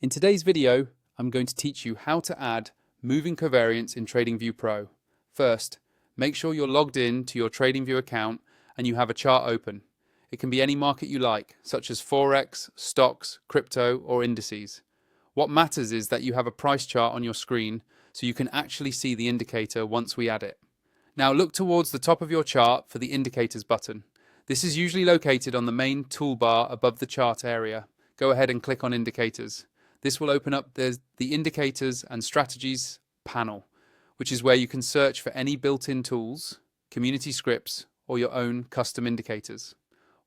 In today's video, I'm going to teach you how to add moving covariance in TradingView Pro. First, make sure you're logged in to your TradingView account and you have a chart open. It can be any market you like, such as Forex, stocks, crypto, or indices. What matters is that you have a price chart on your screen so you can actually see the indicator once we add it. Now look towards the top of your chart for the Indicators button. This is usually located on the main toolbar above the chart area. Go ahead and click on Indicators. This will open up the Indicators and Strategies panel, which is where you can search for any built-in tools, community scripts, or your own custom indicators.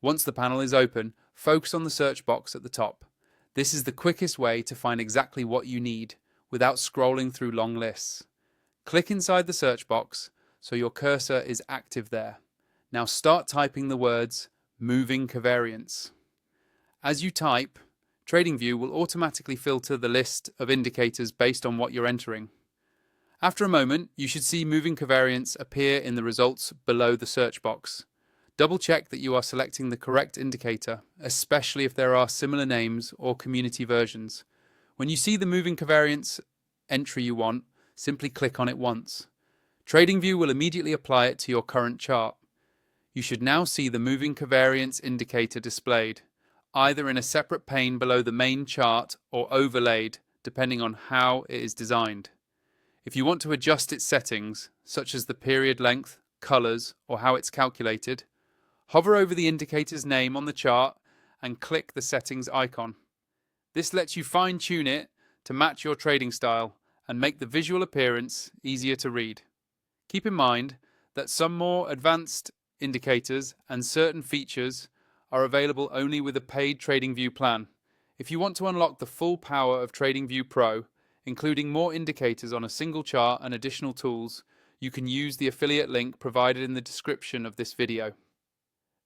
Once the panel is open, focus on the search box at the top. This is the quickest way to find exactly what you need without scrolling through long lists. Click inside the search box so your cursor is active there. Now start typing the words moving covariance. As you type, TradingView will automatically filter the list of indicators based on what you're entering. After a moment, you should see moving covariance appear in the results below the search box. Double check that you are selecting the correct indicator, especially if there are similar names or community versions. When you see the moving covariance entry you want, simply click on it once. TradingView will immediately apply it to your current chart. You should now see the moving covariance indicator displayed, either in a separate pane below the main chart or overlaid, depending on how it is designed. If you want to adjust its settings, such as the period length, colors, or how it's calculated, hover over the indicator's name on the chart and click the settings icon. This lets you fine-tune it to match your trading style and make the visual appearance easier to read. Keep in mind that some more advanced indicators and certain features are available only with a paid TradingView plan. If you want to unlock the full power of TradingView Pro, including more indicators on a single chart and additional tools, you can use the affiliate link provided in the description of this video.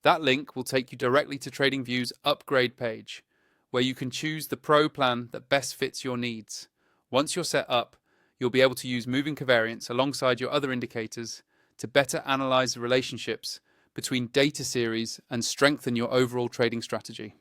That link will take you directly to TradingView's upgrade page, where you can choose the Pro plan that best fits your needs. Once you're set up, you'll be able to use moving covariance alongside your other indicators to better analyze the relationships between data series and strengthen your overall trading strategy.